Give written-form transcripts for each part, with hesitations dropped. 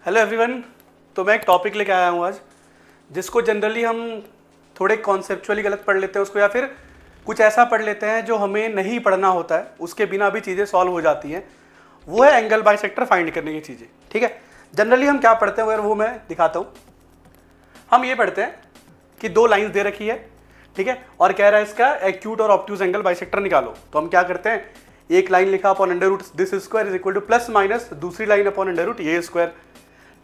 Hello everyone. तो मैं एक टॉपिक लेके आया हूँ आज, जिसको जनरली हम थोड़े कॉन्सेप्चुअली गलत पढ़ लेते हैं उसको, या फिर कुछ ऐसा पढ़ लेते हैं जो हमें नहीं पढ़ना होता है, उसके बिना भी चीज़ें सॉल्व हो जाती हैं। वो है एंगल बाइसेक्टर फाइंड करने की चीज़ें। ठीक है, जनरली हम क्या पढ़ते हैं अगर वो मैं दिखाता हूँ। हम ये पढ़ते हैं कि दो लाइन्स दे रखी है, ठीक है, और कह रहा है इसका एक्यूट और ऑब्ट्यूज एंगल बाइसेक्टर निकालो। तो हम क्या करते हैं, एक लाइन लिखा upon under root this square is equal to plus minus दूसरी लाइन अपॉन अंडर रूट ये स्क्वायर।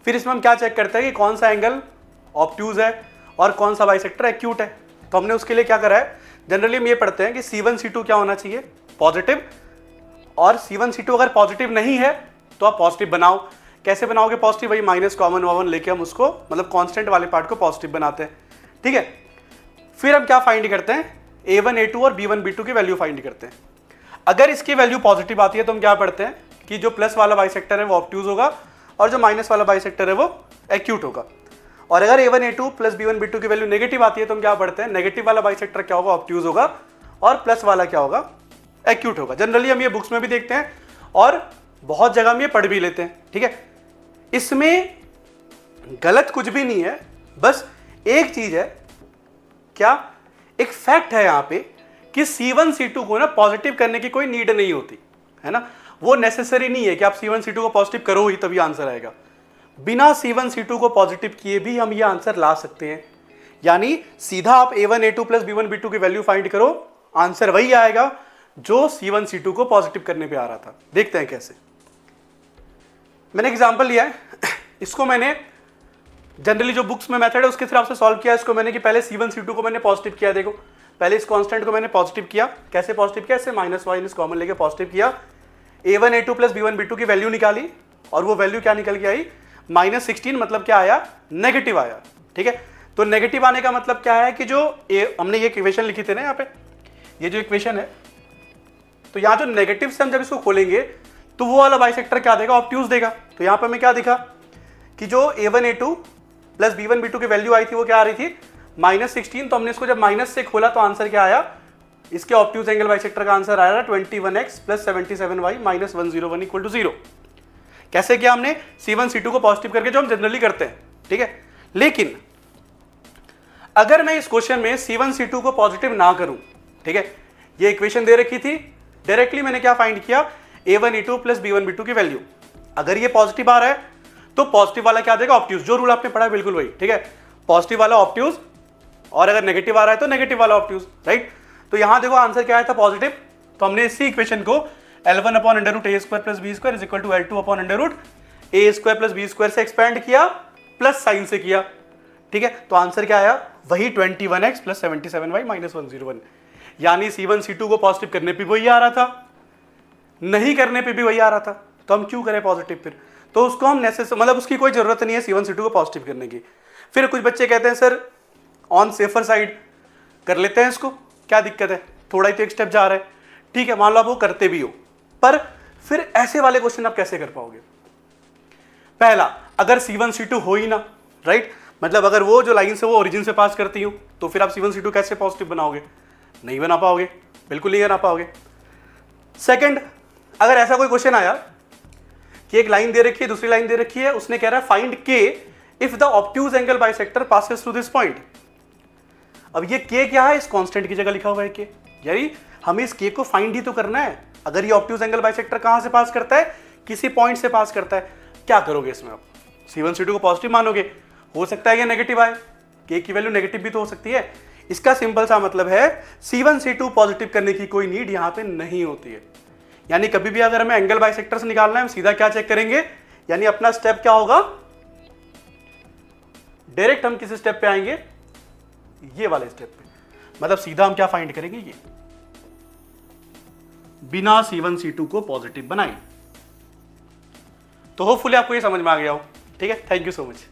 फिर इसमें हम क्या चेक करते हैं कि कौन सा एंगल ऑब्ट्यूज है और कौन सा बाइसेक्टर एक्यूट है। तो हमने उसके लिए क्या करा है, जनरली हम ये पढ़ते हैं कि C1 C2 क्या होना चाहिए, पॉजिटिव, और C1 C2 अगर पॉजिटिव नहीं है तो आप पॉजिटिव बनाओ। कैसे बनाओगे पॉजिटिव, वही माइनस कॉमन वन लेके हम उसको मतलब कांस्टेंट वाले पार्ट को पॉजिटिव बनाते हैं। ठीक है, फिर हम क्या फाइंड करते हैं, A1 A2 और B1 B2 की वैल्यू फाइंड करते हैं। अगर इसकी वैल्यू पॉजिटिव आती है तो हम क्या पढ़ते हैं कि जो प्लस वाला बाइसेक्टर है वो ऑब्ट्यूज होगा और जो माइनस वाला बाइसेक्टर है वो एक्यूट होगा। और अगर A1 A2 plus B1 B2 की वैल्यू नेगेटिव आती है तो हम क्या पढ़ते हैं, नेगेटिव वाला बाइसेक्टर क्या होगा, ऑब्ट्यूज होगा, और प्लस वाला क्या होगा, एक्यूट होगा। जनरली हम ये बुक्स में भी देखते हैं और बहुत जगह हम ये पढ़ भी लेते हैं। ठीक है, इसमें गलत कुछ भी नहीं है, बस एक चीज है, क्या एक फैक्ट है यहाँ पे कि C1 C2 को ना पॉजिटिव करने की कोई नीड नहीं होती है ना। वो नेसेसरी नहीं है कि आप C1 C2 को पॉजिटिव करो ही तभी आंसर आएगा। बिना C1 C2 को पॉजिटिव किए भी हम ये आंसर ला सकते हैं। यानी सीधा आप A1 A2 plus B1 B2 की वैल्यू फाइंड करो, आंसर वही आएगा जो C1 C2 को पॉजिटिव करने पे आ रहा था। देखते हैं कैसे। मैंने एग्जाम्पल लिया है, इसको मैंने जनरली जो बुक्स में मेथड है उसके हिसाब से सॉल्व किया इसको मैंने, कि पहले C1 C2 को मैंने पॉजिटिव किया। देखो पहले इस कांस्टेंट को मैंने पॉजिटिव किया। कैसे पॉजिटिव किया, इससे माइनस माइनस कॉमन लेके पॉजिटिव किया। A1 A2 plus B1 B2 की वैल्यू निकाली और वो वैल्यू क्या निकल के आई, -16, मतलब क्या आया, नेगेटिव आया। ठीक है, तो नेगेटिव आने का मतलब क्या है कि जो हमने ये इक्वेशन लिखी थी ना यहाँ पे, ये जो इक्वेशन है, तो यहाँ जो नेगेटिव से हम जब इसको खोलेंगे तो वो वाला बाइसेक्टर क्या देगा, ऑब्ट्यूज देगा। तो यहाँ पे हमें क्या दिखा कि जो A1 A2 plus B1 B2 की वैल्यू आई थी वो क्या आ रही थी, -16। तो हमने इसको जब माइनस से खोला तो आंसर क्या आया, इसके ऑब्ट्यूज एंगल बाइसेक्टर का आंसर आया 21x plus 77y minus 101 equal to 0। कैसे किया हमने, C1 C2 को पॉजिटिव करके, जो हम जनरली करते हैं। ठीक है, लेकिन अगर मैं इस क्वेश्चन में C1 C2 को पॉजिटिव ना करूं, ठीक है, ये इक्वेशन दे रखी थी, डायरेक्टली मैंने क्या फाइंड किया, A1 A2 plus B1 B2 की वैल्यू। अगर ये पॉजिटिव आ रहा है तो पॉजिटिव वाला क्या देगा, ऑब्ट्यूज। जो रूल आपने पढ़ा है बिल्कुल वही। ठीक है, पॉजिटिव वाला ऑब्ट्यूज, और अगर नेगेटिव आ रहा है तो नेगेटिव वाला ऑब्ट्यूज। राइट, तो यहां देखो आंसर क्या आया था, पॉजिटिव। तो हमने इसी इक्वेशन को L1 upon under root A square plus B square is equal to L2 upon under root A square plus B square से एक्सपेंड किया, प्लस साइन से किया। ठीक है, तो आंसर क्या आया, वही 21x प्लस 77y माइनस 101। यानी C1 C2 को पॉजिटिव करने पे वही आ रहा था, नहीं करने पे भी वही आ रहा था। तो हम क्यों करें पॉजिटिव फिर, तो उसको हम मतलब उसकी कोई जरूरत नहीं है C1 C2 को पॉजिटिव करने की। फिर कुछ बच्चे कहते हैं सर ऑन सेफर साइड कर लेते हैं इसको, क्या दिक्कत है, थोड़ा ही तो एक स्टेप जा रहा है। ठीक है, मान लो आप वो करते भी हो, पर फिर ऐसे वाले क्वेश्चन आप कैसे कर पाओगे। पहला, अगर C1 C2 हो ही ना, राइट, मतलब अगर वो जो लाइन से वो ओरिजिन से पास करती हूं तो फिर आप C1 C2 कैसे पॉजिटिव बनाओगे, नहीं बना पाओगे, बिल्कुल नहीं बना पाओगे। सेकंड, अगर ऐसा कोई क्वेश्चन आया कि एक लाइन दे रखी है, दूसरी लाइन दे रखी है, उसने कह रहा है find K if the obtuse angle bisector passes through this point. अब ये K क्या है, इस कांस्टेंट की जगह लिखा हुआ है K, यानी हमें इस K को फाइंड ही तो करना है। अगर ये ऑब्ट्यूज एंगल बाइसेक्टर कहां से पास करता है, किसी पॉइंट से पास करता है, क्या करोगे इसमें आप, C1 C2 को पॉजिटिव मानोगे, हो सकता है ये नेगेटिव आए, K की वैल्यू नेगेटिव भी तो हो सकती है। इसका सिंपल सा मतलब है C1 C2 पॉजिटिव करने की कोई नीड यहां पे नहीं होती है। यानी कभी भी अगर हमें एंगल बाइसेक्टर से निकालना है, हम सीधा क्या चेक करेंगे, यानी अपना स्टेप क्या होगा, डायरेक्ट हम किस स्टेप पे आएंगे, ये वाले स्टेप पे। मतलब सीधा हम क्या फाइंड करेंगे, ये बिना C1 C2 को पॉजिटिव बनाए। तो होपफुली आपको ये समझ में आ गया हो। ठीक है, थैंक यू सो मच।